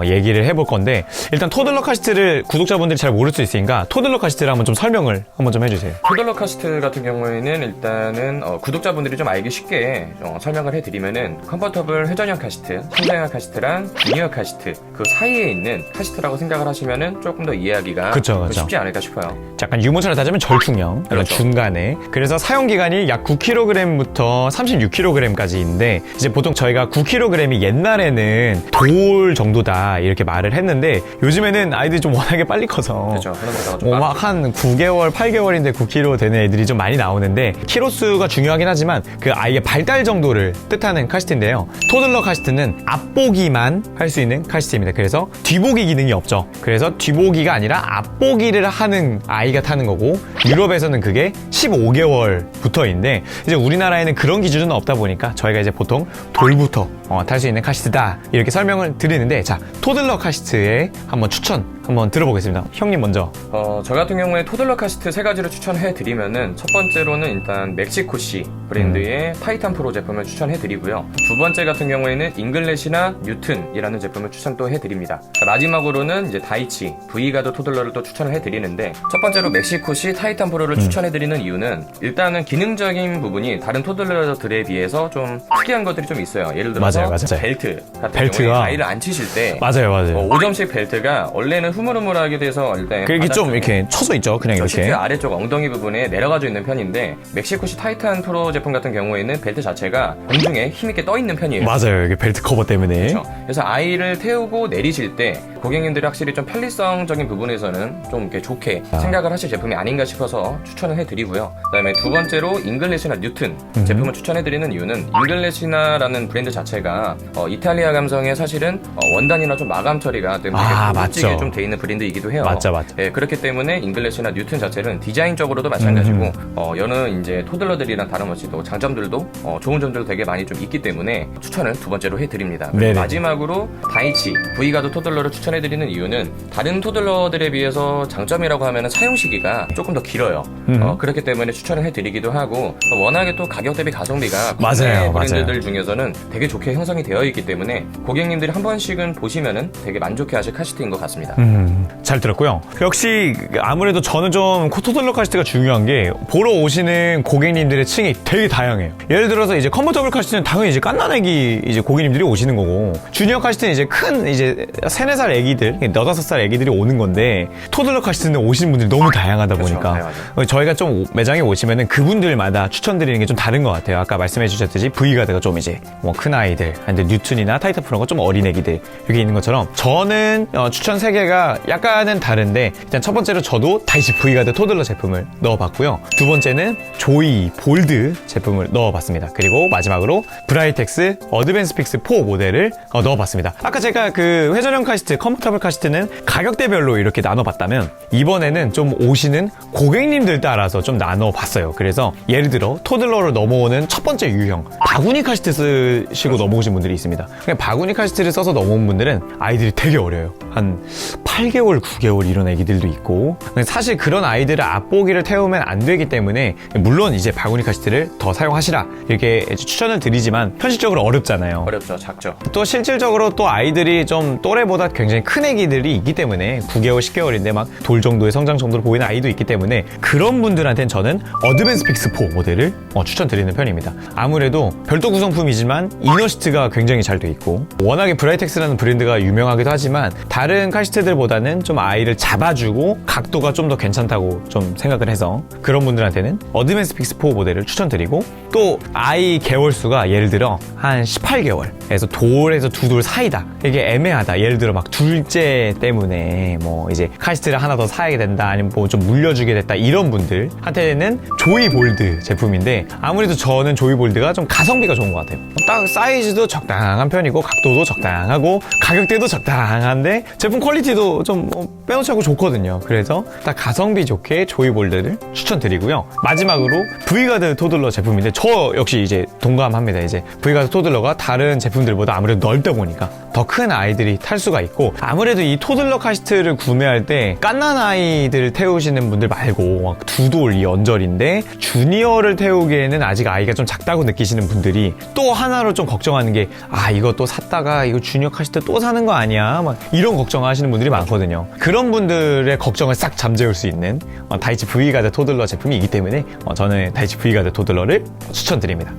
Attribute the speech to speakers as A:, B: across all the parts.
A: 얘기를 해볼 건데, 일단 토들러 카시트를 구독자분들이 잘 모를 수 있으니까 토들러 카시트를 한번 좀 설명을 한번 좀 해주세요.
B: 토들러 카시트 같은 경우에는 일단은 구독자분들이 좀 알기 쉽게 설명을 해드리면은 컴포터블 회전형 카시트, 성장형 카시트랑 주니어 카시트 그 사이에 있는 카시트라고 생각을 하시면은 조금 더 이해하기가
A: 그쵸.
B: 쉽지 않을까 싶어요.
A: 약간 유모차를 따지면 절충형,
B: 그렇죠.
A: 중간에. 그래서 사용기간이 약 9kg부터 36kg까지인데, 이제 보통 저희가 9kg이 옛날에는 돌 정도다 이렇게 말을 했는데, 요즘에는 아이들이 좀 워낙에 빨리 커서
B: 그렇죠. 그런 거다가
A: 막 한 9개월, 8개월인데 9kg 되는 애들이 좀 많이 나오는데, 키로수가 중요하긴 하지만 그 아이의 발달 정도를 뜻하는 카시트인데요. 토들러 카시트는 앞보기만 할 수 있는 카시트입니다. 그래서 뒤보기 기능이 없죠. 그래서 뒤보기가 아니라 앞보기를 하는 아이가 타는 거고, 유럽에서는 그게 15개월부터인데, 이제 우리나라에는 그런 기준은 없다 보니까 저희가 이제 보통 돌부터 탈 수 있는 카시트다 이렇게 설명을 드리는데, 자, 토들러 카시트의 한번 추천 한번 들어보겠습니다. 형님 먼저.
B: 저 같은 경우에 토들러 카시트 세 가지를 추천해 드리면은, 첫 번째로는 일단 멕시코시 브랜드의 타이탄 프로 제품을 추천해 드리고요. 두 번째 같은 경우에는 잉글래시나 뉴튼이라는 제품을 추천 또 해 드립니다. 마지막으로는 이제 다이치 V가드 토들러를 또 추천을 해 드리는데, 첫 번째로 멕시코시 타이탄 프로를 추천해 드리는 이유는, 일단은 기능적인 부분이 다른 토들러들에 비해서 좀 특이한 것들이 좀 있어요. 예를 들어서
A: 맞아요.
B: 벨트 같은
A: 벨트가
B: 경우에 아이를 앉히실 때
A: 맞아요.
B: 5점씩 벨트가 원래는 흐물흐물하게 돼서 일단
A: 그게 좀 이렇게 쳐져 있죠. 그냥 이렇게.
B: 시트 아래쪽 엉덩이 부분에 내려가져 있는 편인데, 멕시코시 타이탄 프로 제품 같은 경우에는 벨트 자체가 공중에 힘있게 떠 있는 편이에요.
A: 맞아요. 이게 벨트 커버 때문에.
B: 그렇죠. 그래서 아이를 태우고 내리실 때 고객님들이 확실히 좀 편리성적인 부분에서는 좀 이렇게 좋게 생각을 하실 제품이 아닌가 싶어서 추천을 해드리고요. 그다음에 두 번째로 잉글래시나 뉴튼 제품을 추천해드리는 이유는, 잉글래시나라는 브랜드 자체가 이탈리아 감성의 사실은 원단이나 좀 마감 처리가 되게 고급지게 좀 돼 있는 브랜드이기도 해요.
A: 맞죠.
B: 예, 그렇기 때문에 잉글래시나 뉴튼 자체는 디자인적으로도 마찬가지고 여는 이제 토들러들이랑 다름없이 또 장점들도 좋은 점들도 되게 많이 좀 있기 때문에 추천을 두 번째로 해드립니다. 그리고 마지막으로 다이치 V가드 토들러를 추천해드리는 이유는, 다른 토들러들에 비해서 장점이라고 하면 사용 시기가 조금 더 길어요. 그렇기 때문에 추천을 해드리기도 하고, 워낙에 또 가격 대비 가성비가 국내 브랜드들 중에서는 되게 좋게 형성이 되어 있기 때문에 고객님들이 한 번씩은 보시면은 되게 만족해 하실 카시트인 것 같습니다.
A: 잘 들었고요. 역시 아무래도 저는 좀 토들러 카시트가 중요한 게, 보러 오시는 고객님들의 층이 되게 다양해요. 예를 들어서 이제 컴포터블 카시트는 당연히 이제 갓난애기 이제 고객님들이 오시는 거고, 주니어 카시트는 이제 큰 이제 3-4살 애기들, 4-5살 애기들이 오는 건데, 토들러 카시트는 오시는 분들이 너무 다양하다 보니까 저희가 좀 매장에 오시면은 그분들마다 추천드리는 게 좀 다른 것 같아요. 아까 말씀해 주셨듯이 V가드가 좀 이제 큰 아이들, 근데 뉴튼이나 타이탄 프로가 좀 어린 애기들 여기 있는 것처럼, 저는 추천 3개가 약간은 다른데, 일단 첫 번째로 저도 다이치 V가드 토들러 제품을 넣어봤고요. 두 번째는 조이 볼드 제품을 넣어봤습니다. 그리고 마지막으로 브라이텍스 어드밴스 픽스 4 모델을 넣어봤습니다. 아까 제가 그 회전형 카시트, 컴포터블 카시트는 가격대별로 이렇게 나눠봤다면, 이번에는 좀 오시는 고객님들 따라서 좀 나눠봤어요. 그래서 예를 들어 토들러로 넘어오는 첫 번째 유형, 바구니 카시트 쓰시고 넘어오신 분들이 있습니다. 바구니 카시트를 써서 넘어온 분들은 아이들이 되게 어려요. 한 8개월, 9개월 이런 애기들도 있고, 사실 그런 아이들을 앞보기를 태우면 안 되기 때문에, 물론 이제 바구니 카시트를 더 사용하시라 이렇게 추천을 드리지만 현실적으로 어렵잖아요.
B: 어렵죠. 작죠.
A: 또 실질적으로 또 아이들이 좀 또래보다 굉장히 큰 애기들이 있기 때문에, 9개월, 10개월인데 막 돌 정도의 성장 정도로 보이는 아이도 있기 때문에, 그런 분들한테는 저는 어드밴스 픽스 4 모델을 추천드리는 편입니다. 아무래도 별도 구성품이지만 이너시트가 굉장히 잘 돼 있고, 워낙에 브라이텍스라는 브랜드가 유명하기도 하지만 다른 카시트들보다는 좀 아이를 잡아주고 각도가 좀 더 괜찮다고 좀 생각을 해서, 그런 분들한테는 어드밴스 픽스 4 모델을 추천드리고, 또 아이 개월수가 예를 들어 한 18개월에서 돌에서 두 돌 사이다, 이게 애매하다, 예를 들어 막 둘째 때문에 뭐 이제 카시트를 하나 더 사야 된다, 아니면 뭐 좀 물려주게 됐다, 이런 분들한테는 조이 볼드 제품인데, 아무래도 저는 조이 볼드가 좀 가성비가 좋은 것 같아요. 딱 사이즈도 적당한 편이고, 각도도 적당하고, 가격대도 적당한데 제품 퀄리티도 좀 빼놓지 않고 좋거든요. 그래서 딱 가성비 좋게 조이 볼드를 추천드리고요. 마지막으로 V가드 토들러 제품인데, 저 역시 이제 동감합니다. 이제 V가드 토들러가 다른 제품들보다 아무래도 넓다 보니까 더 큰 아이들이 탈 수가 있고, 아무래도 이 토들러 카시트를 구매할 때 갓난 아이들 태우시는 분들 말고 막 두 돌 이 언저리인데 주니어를 태우기에는 아직 아이가 좀 작다고 느끼시는 분들이 또 하나로 좀 걱정하는 게, 아 이거 또 샀다가 이거 주니어 카시트 또 사는 거 아니야, 막 이런 걱정하시는 분들이 많거든요. 그런 분들의 걱정을 싹 잠재울 수 있는 다이치 V가드 토들러 제품이기 때문에 저는 다이치 V가드 토들러를 추천드립니다.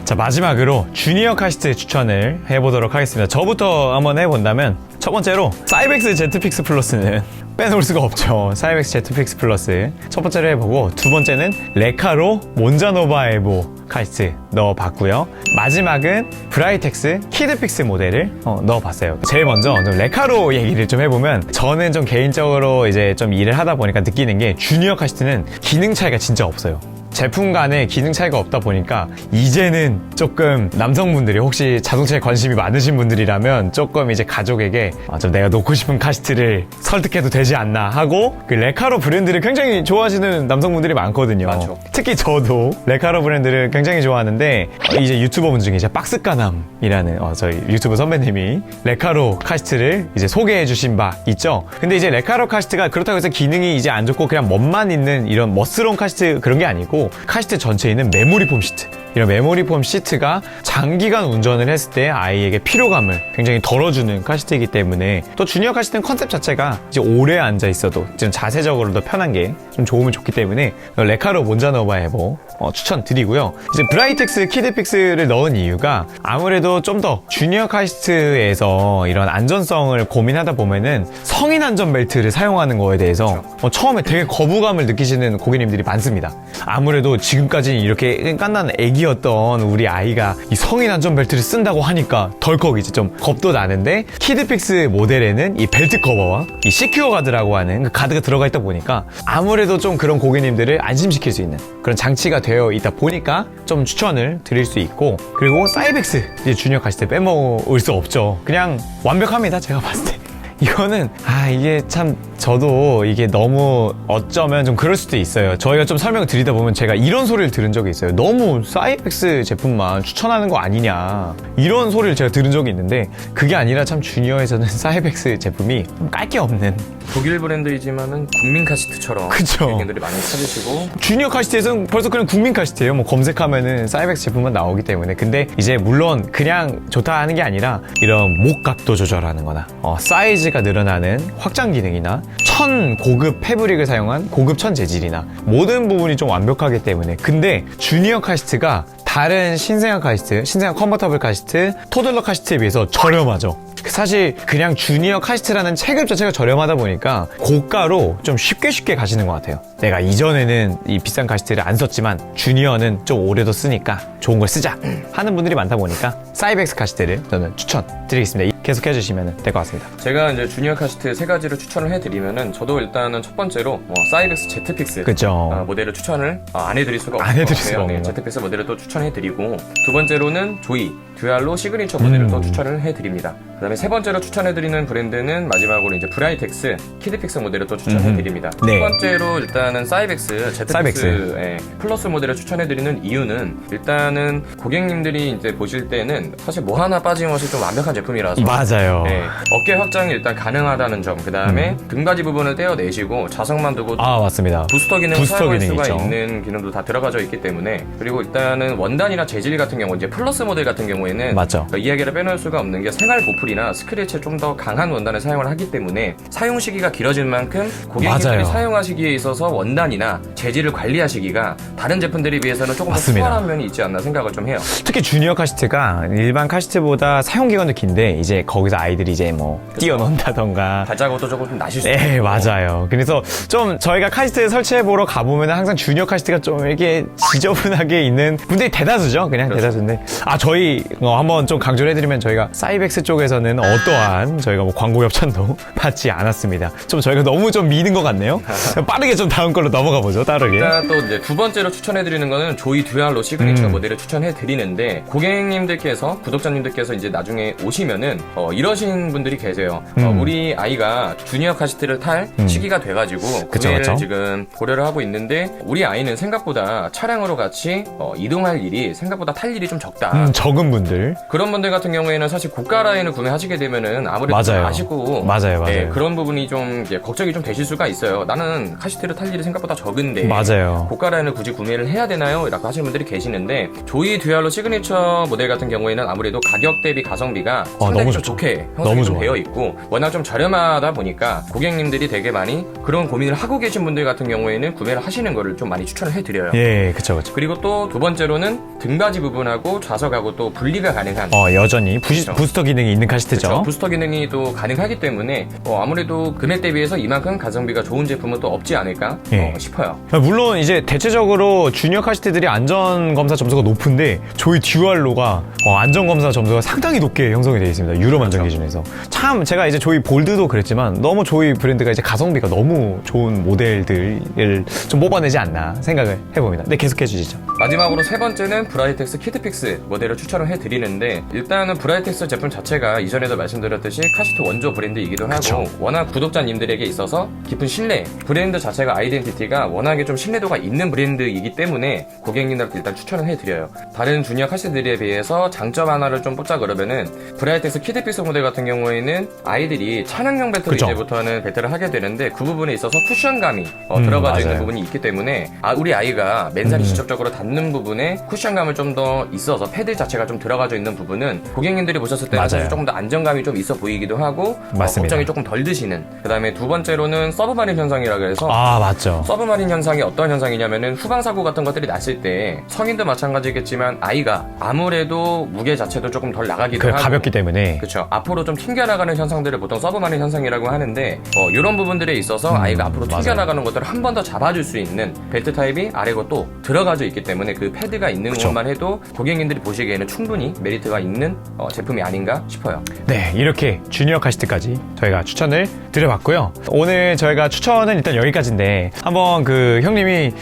A: 자, 마지막으로 주니어 카시트 추천을 해보도록 하겠습니다. 저부터 한번 해본다면, 첫 번째로 사이벡스 제트픽스 플러스는 빼놓을 수가 없죠. 사이벡스 제트픽스 플러스 첫 번째로 해보고, 두 번째는 레카로 몬자노바 에보 카시트 넣어봤고요. 마지막은 브라이텍스 키드픽스 모델을 넣어봤어요. 제일 먼저 좀 레카로 얘기를 좀 해보면, 저는 좀 개인적으로 이제 좀 일을 하다 보니까 느끼는 게, 주니어 카시트는 기능 차이가 진짜 없어요. 제품 간에 기능 차이가 없다 보니까 이제는 조금 남성분들이 혹시 자동차에 관심이 많으신 분들이라면 조금 이제 가족에게 좀 내가 놓고 싶은 카시트를 설득해도 되지 않나 하고, 그 레카로 브랜드를 굉장히 좋아하시는 남성분들이 많거든요.
B: 많죠.
A: 특히 저도 레카로 브랜드를 굉장히 좋아하는데, 이제 유튜버분 중에 이제 박스까남이라는 저희 유튜브 선배님이 레카로 카시트를 이제 소개해 주신 바 있죠. 근데 이제 레카로 카시트가 그렇다고 해서 기능이 이제 안 좋고 그냥 멋만 있는 이런 멋스러운 카시트 그런 게 아니고, 카시트 전체에 있는 메모리 폼 시트, 이런 메모리 폼 시트가 장기간 운전을 했을 때 아이에게 피로감을 굉장히 덜어주는 카시트이기 때문에, 또 주니어 카시트는 컨셉 자체가 이제 오래 앉아 있어도 좀 자세적으로도 편한 게 좀 좋으면 좋기 때문에 레카로 몬자노바 에보 추천드리고요. 이제 브라이텍스 키드픽스를 넣은 이유가, 아무래도 좀 더 주니어 카시트에서 이런 안전성을 고민하다 보면은 성인 안전벨트를 사용하는 거에 대해서 처음에 되게 거부감을 느끼시는 고객님들이 많습니다. 아무래도 지금까지 이렇게 깐난 애기였던 우리 아이가 이 성인 안전벨트를 쓴다고 하니까 덜컥 이제 좀 겁도 나는데, 키드픽스 모델에는 이 벨트 커버와 이 시큐어 가드라고 하는 그 가드가 들어가 있다 보니까 아무래도 좀 그런 고객님들을 안심시킬 수 있는 그런 장치가 되어 있다 보니까 좀 추천을 드릴 수 있고, 그리고 사이벡스 이제 주니어 카시트 빼먹을 수 없죠. 그냥 완벽합니다, 제가 봤을 때. 이거는 이게 참 저도 이게 너무 어쩌면 좀 그럴 수도 있어요. 저희가 좀 설명을 드리다 보면 제가 이런 소리를 들은 적이 있어요. 너무 사이벡스 제품만 추천하는 거 아니냐, 이런 소리를 제가 들은 적이 있는데, 그게 아니라 참 주니어에서는 사이벡스 제품이 좀 깔 게 없는,
B: 독일 브랜드이지만은 국민 카시트처럼
A: 그쵸.
B: 고객님들이 많이 찾으시고,
A: 주니어 카시트에서는 벌써 그냥 국민 카시트예요. 뭐 검색하면은 사이벡스 제품만 나오기 때문에. 근데 이제 물론 그냥 좋다 하는 게 아니라, 이런 목 각도 조절하는 거나 사이즈가 늘어나는 확장 기능이나 천 고급 패브릭을 사용한 고급 천 재질이나 모든 부분이 좀 완벽하기 때문에. 근데 주니어 카시트가 다른 신생아 카시트, 신생아 컨버터블 카시트, 토들러 카시트에 비해서 저렴하죠. 사실 그냥 주니어 카시트라는 체급 자체가 저렴하다 보니까 고가로 좀 쉽게 가시는 것 같아요. 내가 이전에는 이 비싼 카시트를 안 썼지만 주니어는 좀 오래도 쓰니까 좋은 걸 쓰자 하는 분들이 많다 보니까 사이벡스 카시트를 저는 추천드리겠습니다. 계속 해주시면 될 것 같습니다.
B: 제가 이제 주니어 카시트 세 가지를 추천을 해드리면은, 저도 일단은 첫 번째로 사이벡스 제트픽스
A: 그죠.
B: 모델을 추천을 안 해드릴 수가 없을
A: 안
B: 것
A: 해드릴 수가
B: 같아요.
A: 없는
B: 네,
A: 거.
B: 제트픽스 모델을 또 추천해드리고, 두 번째로는 조이 듀알로 시그니처 모델을 또 추천을 해드립니다. 그 다음에 세 번째로 추천해드리는 브랜드는 마지막으로 이제 브라이텍스 키드픽스 모델을 또 추천해드립니다.
A: 네.
B: 첫 번째로 일단은 사이벡스 제트픽스
A: 사이벡스.
B: 플러스 모델을 추천해드리는 이유는, 일단은 고객님들이 이제 보실 때는 사실 뭐 하나 빠짐없이 좀 완벽한 제품이라서,
A: 맞아요.
B: 네, 어깨 확장이 일단 가능하다는 점, 그 다음에 등받이 부분을 떼어내시고 자석만 두고
A: 맞습니다.
B: 부스터 기능을
A: 부스터
B: 사용할
A: 기능
B: 수가
A: 있죠.
B: 있는 기능도 다 들어가져 있기 때문에. 그리고 일단은 원단이나 재질 같은 경우, 이제 플러스 모델 같은 경우에는
A: 맞죠.
B: 이야기를 빼놓을 수가 없는 게, 생활 보풀이나 스크래치에 좀 더 강한 원단을 사용을 하기 때문에 사용 시기가 길어진 만큼 고객님들이
A: 맞아요.
B: 사용하시기에 있어서 원단이나 재질을 관리하시기가 다른 제품들에 비해서는 조금 더
A: 맞습니다.
B: 수월한 면이 있지 않나 생각을 좀 해요.
A: 특히 주니어 카시트가 일반 카시트보다 사용 기간도 긴데, 이제 거기서 아이들이 이제 뭐 뛰어논다던가.
B: 발자국도 조금 좀 나실 수 있고.
A: 네, 맞아요. 그래서 좀 저희가 카시트 설치해 보러 가보면 항상 주니어 카시트가 좀 이렇게 지저분하게 있는 분들이 대다수죠. 그냥
B: 그렇죠.
A: 대다수인데, 저희 한번 좀 강조를 해드리면, 저희가 사이벡스 쪽에서는 어떠한 저희가 뭐 광고 협찬도 받지 않았습니다. 좀 저희가 너무 좀 미는 것 같네요. 빠르게 좀 다음 걸로 넘어가 보죠. 빠르게.
B: 일단 또 이제 두 번째로 추천해드리는 거는 조이 듀알로 시그니처 모델을 추천해드리는데, 고객님들께서, 구독자님들께서 이제 나중에 오시면은 이러신 분들이 계세요. 우리 아이가 주니어 카시트를 탈 시기가 돼가지고 구매를
A: 그쵸.
B: 지금 고려를 하고 있는데 우리 아이는 생각보다 차량으로 같이 이동할 일이 생각보다 탈 일이 좀 적다.
A: 적은 분들.
B: 그런 분들 같은 경우에는 사실 고가 라인을 구매하시게 되면은 아무래도 좀
A: 맞아요.
B: 아쉽고
A: 맞아요.
B: 네, 그런 부분이 좀 이제 걱정이 좀 되실 수가 있어요. 나는 카시트를 탈 일이 생각보다 적은데
A: 맞아요.
B: 고가 라인을 굳이 구매를 해야 되나요? 라고 하시는 분들이 계시는데 조이 듀얼로 시그니처 모델 같은 경우에는 아무래도 가격 대비 가성비가 상당히
A: 너무
B: 좀
A: 좋죠.
B: 좋게
A: 너무
B: 형성이 좀
A: 좋아요.
B: 되어 있고 워낙 좀 저렴하다 보니까 고객님들이 되게 많이 그런 고민을 하고 계신 분들 같은 경우에는 구매를 하시는 거를 좀 많이 추천을 해드려요.
A: 예, 그쵸.
B: 그리고 또 두 번째로는 등받이 부분하고 좌석하고 또 분리가 가능한
A: 여전히 부스터 기능이 있는 카시트죠.
B: 그렇죠. 부스터 기능이 또 가능하기 때문에 아무래도 금액 대비해서 이만큼 가성비가 좋은 제품은 또 없지 않을까 싶어요.
A: 물론 이제 대체적으로 주니어 카시트들이 안전검사 점수가 높은데 저희 듀얼로가 안전검사 점수가 상당히 높게 형성이 되어 있습니다. 유럽 안전 기준에서. 참 제가 이제 저희 볼드도 그랬지만 너무 저희 브랜드가 이제 가성비가 너무 좋은 모델들을 좀 뽑아내지 않나 생각을 해봅니다. 네, 계속해 주시죠.
B: 마지막으로 세 번째는 브라이텍스 키드픽스 모델을 추천을 해드리는데 일단은 브라이텍스 제품 자체가 이전에도 말씀드렸듯이 카시트 원조 브랜드이기도 하고
A: 그쵸.
B: 워낙 구독자님들에게 있어서 깊은 신뢰, 브랜드 자체가 아이덴티티가 워낙에 좀 신뢰도가 있는 브랜드이기 때문에 고객님들한테 일단 추천을 해드려요. 다른 주니어 카시트들에 비해서 장점 하나를 좀 뽑자 그러면은 브라이텍스 키드픽스 모델 같은 경우에는 아이들이 차량용 배터리
A: 그쵸.
B: 이제부터는 배터리를 하게 되는데 그 부분에 있어서 쿠션감이 들어가져 있는
A: 맞아요.
B: 부분이 있기 때문에 우리 아이가 맨살이 직접적으로 닿는 부분에 쿠션감을 좀 더 있어서 패드 자체가 좀 들어가져 있는 부분은 고객님들이 보셨을 때는
A: 맞아요.
B: 사실 조금 더 안정감이 좀 있어 보이기도 하고
A: 맞습니다.
B: 걱정이 조금 덜 드시는. 그 다음에 두 번째로는 서브마린 현상이라고 해서
A: 맞죠.
B: 서브마린 현상이 어떤 현상이냐면은 후방사고 같은 것들이 났을 때 성인도 마찬가지겠지만 아이가 아무래도 무게 자체도 조금 덜 나가기도 하고
A: 가볍기 때문에.
B: 그렇죠. 앞으로 좀 튕겨나가는 현상들을 보통 서브마린 현상이라고 하는데 이런 부분들에 있어서 아이가 앞으로 튕겨나가는 것들을 한 번 더 잡아줄 수 있는 벨트 타입이 아래고 또 들어가져 있기 때문에 그 패드가 있는 것만 해도 고객님들이 보시기에는 충분히 메리트가 있는 제품이 아닌가 싶어요.
A: 네, 이렇게 주니어 카시트까지 저희가 추천을 드려봤고요. 오늘 저희가 추천은 일단 여기까지인데 한번 그 형님이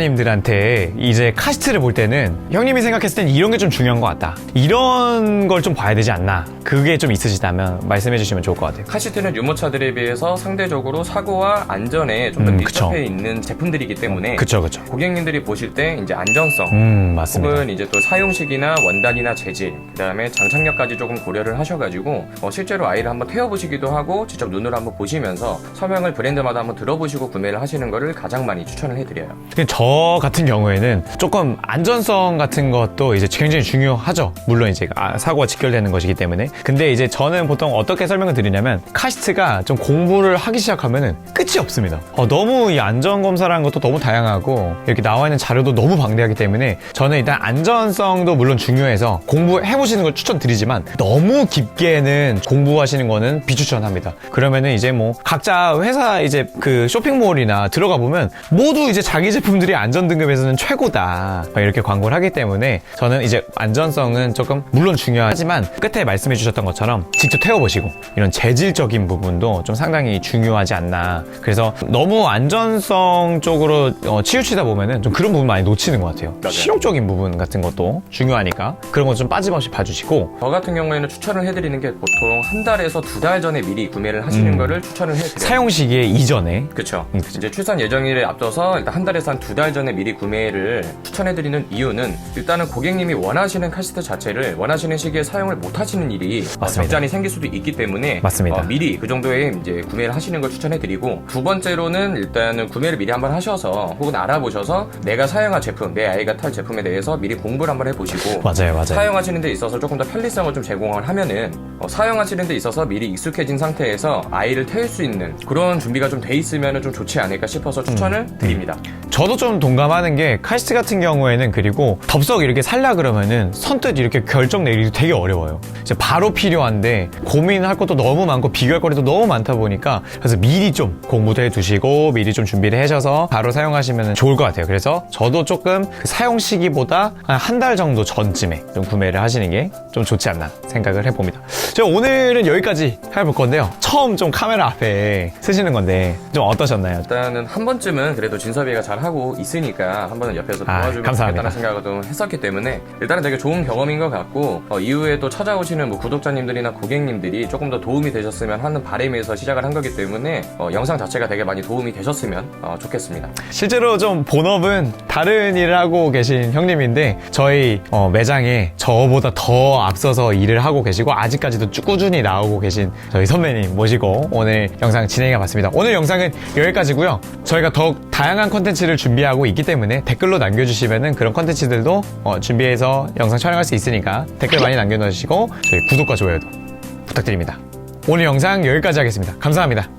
A: 구독자님들한테 이제 카시트를 볼 때는 형님이 생각했을 땐 이런 게 좀 중요한 것 같다. 이런 걸 좀 봐야 되지 않나. 그게 좀 있으시다면 말씀해 주시면 좋을 것 같아요.
B: 카시트는 유모차들에 비해서 상대적으로 사고와 안전에 좀 더 밀접해 있는 제품들이기 때문에
A: 그쵸.
B: 고객님들이 보실 때 이제 안전성
A: 맞습니다.
B: 혹은 이제 또 사용식이나 원단이나 재질 그다음에 장착력까지 조금 고려를 하셔가지고 실제로 아이를 한번 태워보시기도 하고 직접 눈으로 한번 보시면서 설명을 브랜드마다 한번 들어보시고 구매를 하시는 거를 가장 많이 추천을 해드려요.
A: 저 같은 경우에는 조금 안전성 같은 것도 이제 굉장히 중요하죠. 물론 이제 사고가 직결되는 것이기 때문에. 근데 이제 저는 보통 어떻게 설명을 드리냐면 카시트가 좀 공부를 하기 시작하면은 끝이 없습니다. 너무 이 안전검사라는 것도 너무 다양하고 이렇게 나와 있는 자료도 너무 방대하기 때문에 저는 일단 안전성도 물론 중요해서 공부해보시는 걸 추천드리지만 너무 깊게는 공부하시는 거는 비추천합니다. 그러면은 이제 뭐 각자 회사 이제 그 쇼핑몰이나 들어가 보면 모두 이제 자기 제품들이 안전등급에서는 최고다 이렇게 광고를 하기 때문에 저는 이제 안전성은 조금 물론 중요하지만 끝에 말씀해 주셨던 것처럼 직접 태워보시고 이런 재질적인 부분도 좀 상당히 중요하지 않나. 그래서 너무 안전성 쪽으로 치우치다 보면은 좀 그런 부분 많이 놓치는 것 같아요.
B: 맞아요.
A: 실용적인 부분 같은 것도 중요하니까 그런 거 좀 빠짐없이 봐주시고.
B: 저 같은 경우에는 추천을 해드리는 게 보통 한 달에서 두 달 전에 미리 구매를 하시는 거를 추천을 해드려요.
A: 사용 시기에 이전에.
B: 그렇죠. 이제 출산 예정일에 앞서서 일단 한 달에서 한 두 달 전에 미리 구매를 추천해드리는 이유는 일단은 고객님이 원하시는 카시트 자체를 원하시는 시기에 사용을 못 하시는 일이 적잖이 생길 수도 있기 때문에
A: 맞습니다.
B: 미리 그 정도의 이제 구매를 하시는 걸 추천해드리고 두 번째로는 일단은 구매를 미리 한번 하셔서 혹은 알아보셔서 내가 사용할 제품, 내 아이가 탈 제품에 대해서 미리 공부를 한번 해보시고
A: 맞아요.
B: 사용하시는 데 있어서 조금 더 편리성을 좀 제공을 하면은 사용하시는 데 있어서 미리 익숙해진 상태에서 아이를 태울 수 있는 그런 준비가 좀 돼 있으면 좀 좋지 않을까 싶어서 추천을 드립니다.
A: 저도 좀 동감하는 게 카시트 같은 경우에는 그리고 덥석 이렇게 살라 그러면은 선뜻 이렇게 결정 내리기 되게 어려워요. 이제 바로 필요한데 고민할 것도 너무 많고 비교할 거리도 너무 많다 보니까 그래서 미리 좀 공부도 해두시고 미리 좀 준비를 하셔서 바로 사용하시면 좋을 것 같아요. 그래서 저도 조금 그 사용 시기보다 한 달 정도 전쯤에 좀 구매를 하시는 게 좀 좋지 않나 생각을 해봅니다. 제가 오늘은 여기까지 해볼 건데요. 처음 좀 카메라 앞에 쓰시는 건데 좀 어떠셨나요?
B: 일단은 한 번쯤은 그래도 진섭이가 잘 하고 있으니까 한 번은 옆에서 도와주면
A: 감사합니다.
B: 좋겠다는 생각을 좀 했었기 때문에 일단은 되게 좋은 경험인 것 같고 이후에 또 찾아오시는 뭐 구독자님들이나 고객님들이 조금 더 도움이 되셨으면 하는 바람에서 시작을 한 거기 때문에 영상 자체가 되게 많이 도움이 되셨으면 좋겠습니다.
A: 실제로 좀 본업은 다른 일을 하고 계신 형님인데 저희 매장에 저보다 더 앞서서 일을 하고 계시고 아직까지도 쭉 꾸준히 나오고 계신 저희 선배님 모시고 오늘 영상 진행해 봤습니다. 오늘 영상은 여기까지고요. 저희가 더욱 다양한 컨텐츠를 준비하고 있기 때문에 댓글로 남겨주시면은 그런 컨텐츠들도 준비해서 영상 촬영할 수 있으니까 댓글 많이 남겨주시고 저희 구독과 좋아요도 부탁드립니다. 오늘 영상 여기까지 하겠습니다. 감사합니다.